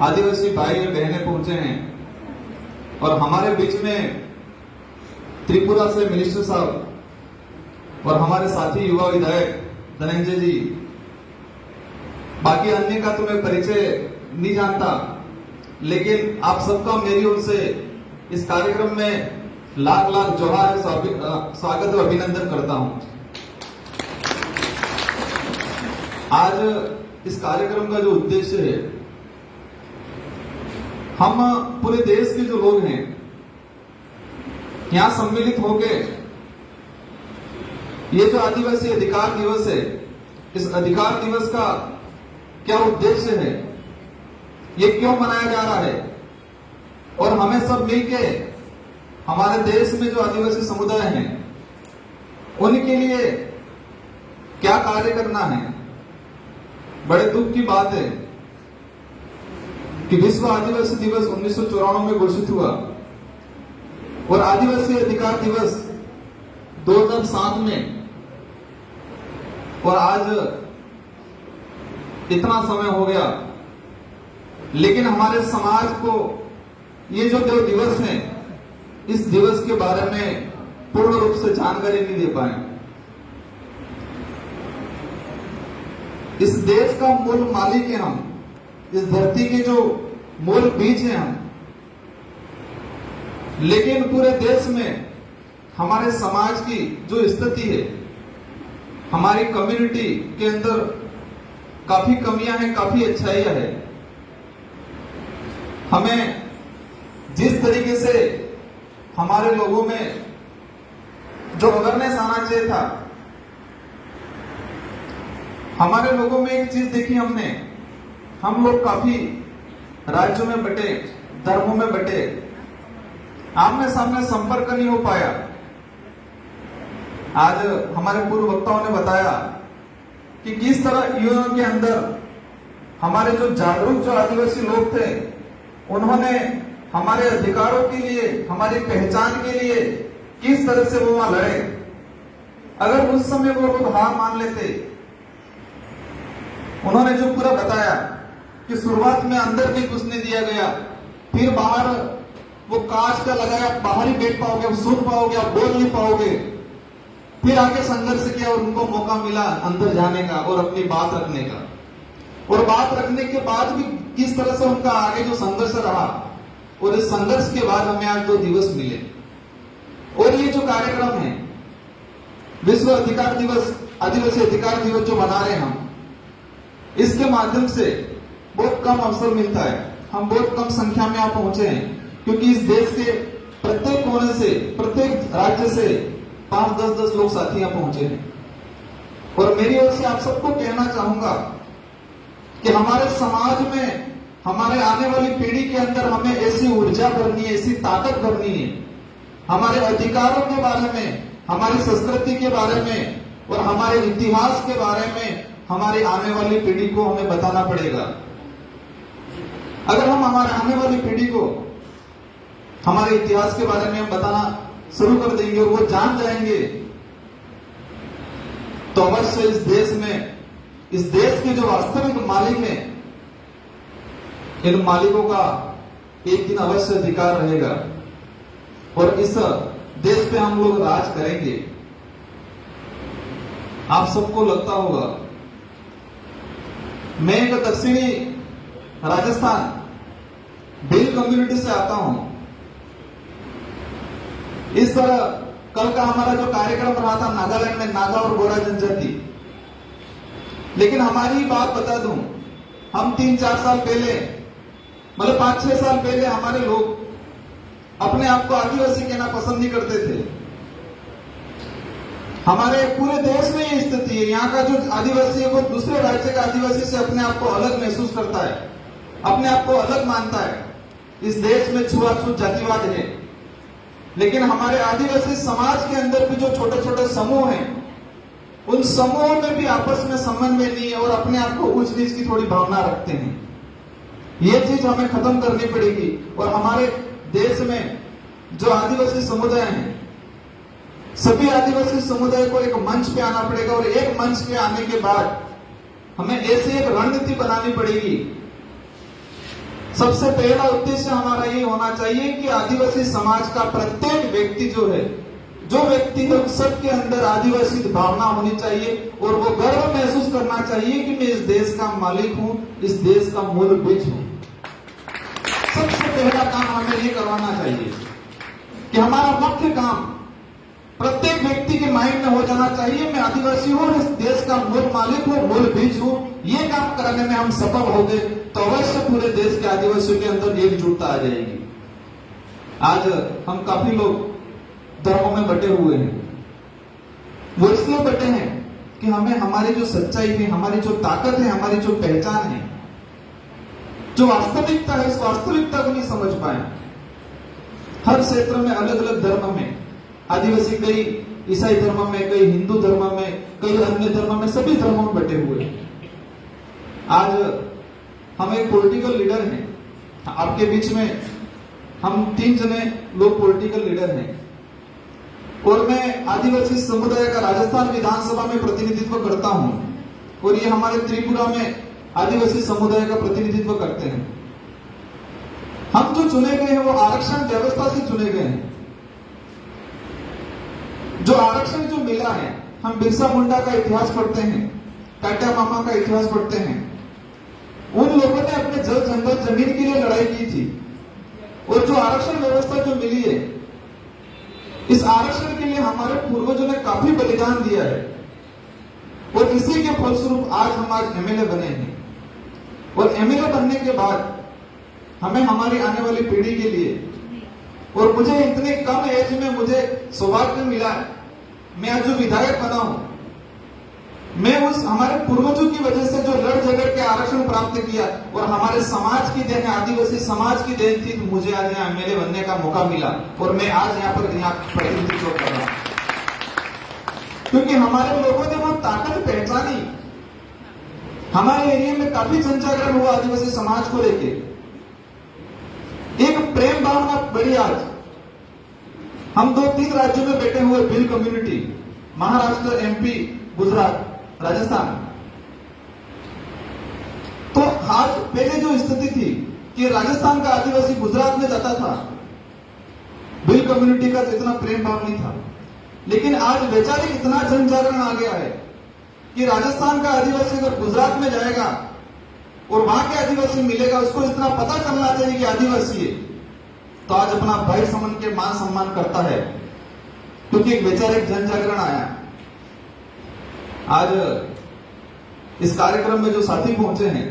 आदिवासी भाई और बहनें पहुंचे हैं और हमारे बीच में त्रिपुरा से मिनिस्टर साहब और हमारे साथी युवा विधायक धनंजय जी, बाकी अन्य का तो मैं परिचय नहीं जानता, लेकिन आप सबका मेरी ओर से इस कार्यक्रम में लाख लाख जोहार, स्वागत और अभिनंदन करता हूं। आज इस कार्यक्रम का जो उद्देश्य है, हम पूरे देश के जो लोग हैं यहां सम्मिलित होके ये जो आदिवासी अधिकार दिवस है, इस अधिकार दिवस का क्या उद्देश्य है, ये क्यों मनाया जा रहा है, और हमें सब मिलके हमारे देश में जो आदिवासी समुदाय हैं उनके लिए क्या कार्य करना है। बड़े दुख की बात है कि विश्व आदिवासी दिवस 1994 में घोषित हुआ और आदिवासी अधिकार दिवस 2007 में, और आज इतना समय हो गया, लेकिन हमारे समाज को ये जो दो दिवस हैं, इस दिवस के बारे में पूर्ण रूप से जानकारी नहीं दे पाए। इस देश का मूल मालिक है हम, इस धरती के जो मूल बीज हैं हम, लेकिन पूरे देश में हमारे समाज की जो स्थिति है, हमारी कम्युनिटी के अंदर काफी कमियां हैं, काफी अच्छाइयां हैं। हमें जिस तरीके से हमारे लोगों में जो अवेयरनेस आना चाहिए था, हमारे लोगों में एक चीज देखी हमने, हम लोग काफी राज्यों में बटे, धर्मों में बटे, आमने सामने संपर्क नहीं हो पाया। आज हमारे पूर्व वक्ताओं ने बताया कि किस तरह यूएन के अंदर हमारे जो जागरूक जो आदिवासी लोग थे, उन्होंने हमारे अधिकारों के लिए, हमारी पहचान के लिए किस तरह से वो वहां लड़े। अगर उस समय वो लोग हार मान लेते, उन्होंने जो पूरा बताया कि शुरुआत में अंदर भी कुछ नहीं दिया गया, फिर बाहर वो कांच का लगाया, बाहर ही बैठ पाओगे, सुन पाओगे, आप बोल नहीं पाओगे, फिर आगे संघर्ष किया और उनको मौका मिला अंदर जाने का और अपनी बात रखने का, और बात रखने के बाद भी किस तरह से उनका आगे जो संघर्ष रहा, और इस संघर्ष के बाद हमें आज 2 दिवस मिले। और ये जो कार्यक्रम है, विश्व अधिकार दिवस, आदिवासी अधिकार दिवस जो मना रहे हैं हम, इसके माध्यम से बहुत कम अवसर मिलता है, हम बहुत कम संख्या में यहाँ पहुंचे हैं, क्योंकि इस देश के प्रत्येक कोने से, प्रत्येक राज्य से 5-10 लोग साथी यहाँ पहुंचे हैं। और मेरी ओर से आप सबको कहना चाहूंगा कि हमारे समाज में, हमारे आने वाली पीढ़ी के अंदर हमें ऐसी ऊर्जा भरनी है, ऐसी ताकत भरनी है, हमारे अधिकारों के बारे में, हमारी संस्कृति के बारे में और हमारे इतिहास के बारे में हमारी आने वाली पीढ़ी को हमें बताना पड़ेगा। अगर हम हमारे आने वाली पीढ़ी को हमारे इतिहास के बारे में हम बताना शुरू कर देंगे और वो जान जाएंगे, तो अवश्य इस देश में, इस देश के जो वास्तविक मालिक हैं, इन मालिकों का एक दिन अवश्य अधिकार रहेगा और इस देश पे हम लोग राज करेंगे। आप सबको लगता होगा, मैं एक दक्षिणी राजस्थान भील कम्युनिटी से आता हूं। इस तरह कल का हमारा जो कार्यक्रम रहा था नागालैंड में, नागा और गोरा जनजाति, लेकिन हमारी बात बता दूं, हम 3-4 साल पहले, मतलब 5-6 साल पहले हमारे लोग अपने आप को आदिवासी कहना पसंद नहीं करते थे। हमारे पूरे देश में ये स्थिति है, यहाँ का जो आदिवासी है वो दूसरे राज्य का आदिवासी से अपने आप को अलग महसूस करता है, अपने आप को अलग मानता है। इस देश में छुआछूत जातिवाद है, लेकिन हमारे आदिवासी समाज के अंदर भी जो छोटे छोटे समूह हैं, उन समूहों में भी आपस में समन्वय नहीं है और अपने आप को ऊंच नीच की थोड़ी भावना रखते हैं। ये चीज हमें खत्म करनी पड़ेगी और हमारे देश में जो आदिवासी समुदाय हैं, सभी आदिवासी समुदाय को एक मंच पे आना पड़ेगा और एक मंच पे आने के बाद हमें ऐसी एक रणनीति बनानी पड़ेगी सबसे पहला उद्देश्य हमारा ये होना चाहिए कि आदिवासी समाज का प्रत्येक व्यक्ति जो है, जो व्यक्ति है, सबके अंदर आदिवासी भावना होनी चाहिए और वो गर्व महसूस करना चाहिए कि मैं इस देश का मालिक हूं, इस देश का मूल बीज हूं। सबसे पहला काम हमें ये करवाना चाहिए कि हमारा मुख्य काम प्रत्येक व्यक्ति के माइंड में हो जाना चाहिए, मैं आदिवासी हूं, इस देश का मूल मालिक हूं, मूल बीज हूं। ये काम करने में हम सफल हो गए तो अवश्य पूरे देश के आदिवासियों के अंदर एकजुटता आ जाएगी। आज हम काफी लोग धर्मों में बटे हुए हैं। वो इसलिए बटे हैं कि हमें हमारी जो सच्चाई है, हमारी जो ताकत है, हमारी जो पहचान है, जो वास्तविकता है, इस वास्तविकता को नहीं समझ पाए। हर क्षेत्र में अलग अलग धर्म में आदिवासी, कई ईसाई धर्म में, कई हिंदू धर्म में, कई अन्य धर्म में, सभी धर्मों में बटे हुए हैं। आज हम एक पॉलिटिकल लीडर हैं, आपके बीच में हम 3 जने लोग पॉलिटिकल लीडर हैं और मैं आदिवासी समुदाय का राजस्थान विधानसभा में प्रतिनिधित्व करता हूं और ये हमारे त्रिपुरा में आदिवासी समुदाय का प्रतिनिधित्व करते हैं। हम जो चुने गए हैं वो आरक्षण व्यवस्था से चुने गए हैं। जो आरक्षण जो मिला है, हम बिरसा मुंडा का इतिहास पढ़ते हैं, टाटा मामा का इतिहास पढ़ते हैं। उन लोगों ने अपने जल जंगल जमीन के लिए लड़ाई की थी और जो आरक्षण व्यवस्था जो मिली है, इस आरक्षण के लिए हमारे पूर्वजों ने काफी बलिदान दिया है और इसी के फलस्वरूप आज हम आज एमएलए बने हैं। और एमएलए बनने के बाद हमें हमारी आने वाली पीढ़ी के लिए, और मुझे इतने कम एज में मुझे सौभाग्य मिला, मैं आज जो विधायक बना हूं, मैं उस हमारे पूर्वजों की वजह से जो लड़ झगड़ के आरक्षण प्राप्त किया और हमारे समाज की देन, आदिवासी समाज की देन थी, तो मुझे आज यहाँ एमएलए बनने का मौका मिला और मैं आज यहाँ पर प्रतिनिधित्व कर रहा हूं। क्योंकि हमारे लोगों ने वो ताकत पहचानी। हमारे एरिया में काफी जनजागरण हुआ आदिवासी समाज को लेके, एक प्रेम भावना बढ़ी। आज हम 2-3 राज्यों में बैठे हुए, भिल कम्युनिटी, महाराष्ट्र, एमपी, गुजरात, राजस्थान। तो आज पहले जो स्थिति थी कि राजस्थान का आदिवासी गुजरात में जाता था, भिल कम्युनिटी का तो इतना प्रेम भाव नहीं था, लेकिन आज वैचारिक इतना जनजागरण आ गया है कि राजस्थान का आदिवासी अगर गुजरात में जाएगा और वहां के आदिवासी मिलेगा, उसको इतना पता चलना चाहिए कि आदिवासी है, तो आज अपना भाई समझ के मान सम्मान करता है, क्योंकि एक वैचारिक जनजागरण आया। आज इस कार्यक्रम में जो साथी पहुंचे हैं,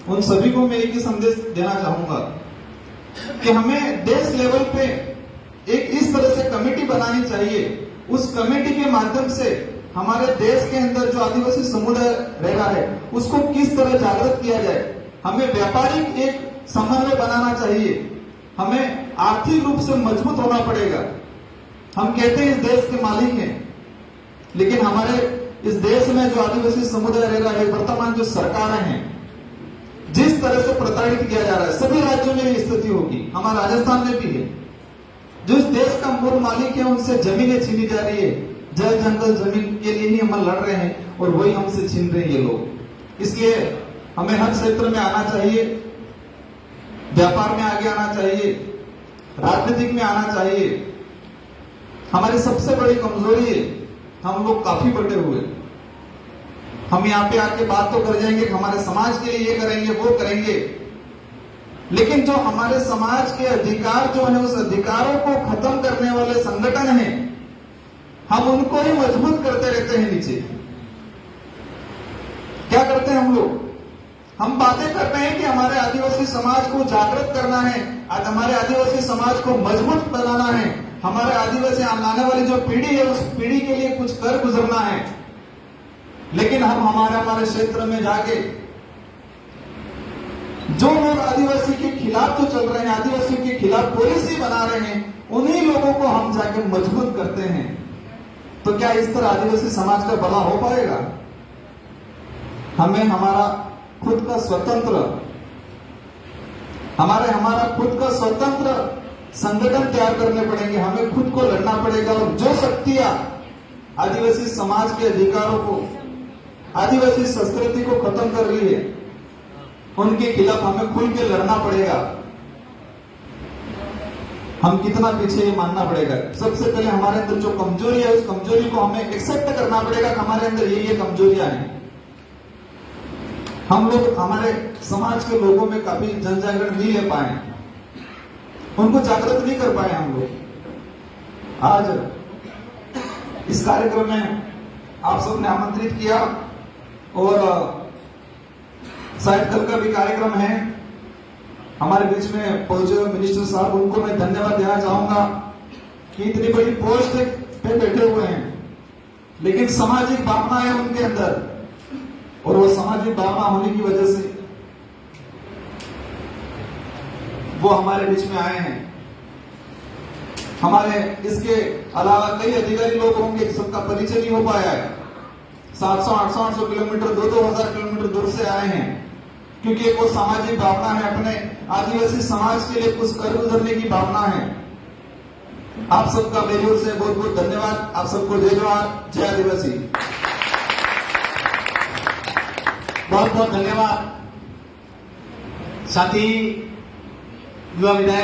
उन सभी को मैं एक ही संदेश देना चाहूंगा कि हमें देश लेवल पे एक इस तरह से कमेटी बनानी चाहिए, उस कमेटी के माध्यम से हमारे देश के अंदर जो आदिवासी समुदाय रह रहा है उसको किस तरह जागृत किया जाए। हमें व्यापारिक एक समन्वय बनाना चाहिए, हमें आर्थिक रूप से मजबूत होना पड़ेगा। हम कहते हैं इस देश के मालिक हैं, लेकिन हमारे इस देश में जो आदिवासी समुदाय रह रहा है, वर्तमान जो सरकारें हैं, जिस तरह से प्रताड़ित किया जा रहा है, सभी राज्यों में ये स्थिति होगी, हमारे राजस्थान में भी है। जो इस देश का मूल मालिक है उनसे जमीनें छीनी जा रही है, जल जंगल जमीन के लिए ही हम लड़ रहे हैं और वही हमसे छीन रहे हैं ये लोग। इसलिए हमें हर क्षेत्र में आना चाहिए, व्यापार में आगे आना चाहिए, राजनीतिक में आना चाहिए। हमारी सबसे बड़ी कमजोरी है, हम लोग काफी बटे हुए। हम यहाँ पे आके बात तो कर जाएंगे कि हमारे समाज के लिए ये करेंगे, वो करेंगे, लेकिन जो हमारे समाज के अधिकार जो है, उस अधिकारों को खत्म करने वाले संगठन हैं, हम उनको ही मजबूत करते रहते हैं नीचे। क्या करते हैं हम लोग? हम बातें करते हैं कि हमारे आदिवासी समाज को जागृत करना है, आज हमारे आदिवासी समाज को मजबूत बनाना है, हमारे आदिवासी आने वाली जो पीढ़ी है उस पीढ़ी के लिए कुछ कर गुजरना है। लेकिन हम हमारे क्षेत्र में जाके जो लोग आदिवासी के खिलाफ जो चल रहे हैं, आदिवासियों के खिलाफ पॉलिसी बना रहे हैं, उन्हीं लोगों को हम जाके मजबूत करते हैं। तो क्या इस तरह आदिवासी समाज का भला हो पाएगा? हमें हमारा खुद का स्वतंत्र संगठन तैयार करने पड़ेंगे, हमें खुद को लड़ना पड़ेगा। और जो शक्तियां आदिवासी समाज के अधिकारों को, आदिवासी संस्कृति को खत्म कर रही है उनके खिलाफ हमें खुल के लड़ना पड़ेगा। हम कितना पीछे ये मानना पड़ेगा। सबसे पहले हमारे अंदर जो कमजोरी है उस कमजोरी को हमें एक्सेप्ट करना पड़ेगा कि हमारे अंदर ये कमजोरियां हैं। हम लोग हमारे समाज के लोगों में काफी जन जागरण नहीं ले पाए, उनको जागृत नहीं कर पाए हम लोग। आज इस कार्यक्रम में आप सबने आमंत्रित किया और शायद कल का भी कार्यक्रम है। हमारे बीच में पहुंचे मिनिस्टर साहब, उनको मैं धन्यवाद देना चाहूंगा कि इतनी बड़ी पोस्ट पे बैठे हुए हैं, लेकिन सामाजिक भावना है उनके अंदर, और वो सामाजिक भावना होने की वजह से वो हमारे बीच में आए हैं। हमारे इसके अलावा कई अधिकारी लोग होंगे, सबका परिचय नहीं हो पाया है। 700-800 किलोमीटर 2,000 किलोमीटर दूर से आए हैं, क्योंकि एक वो सामाजिक भावना है, अपने आदिवासी समाज के लिए कुछ कर गुजरने की भावना है। आप सबका मेरी ओर से बहुत बहुत धन्यवाद। आप सबको जय जोहार, जय आदिवासी। बहुत बहुत धन्यवाद साथी युवा विधायक।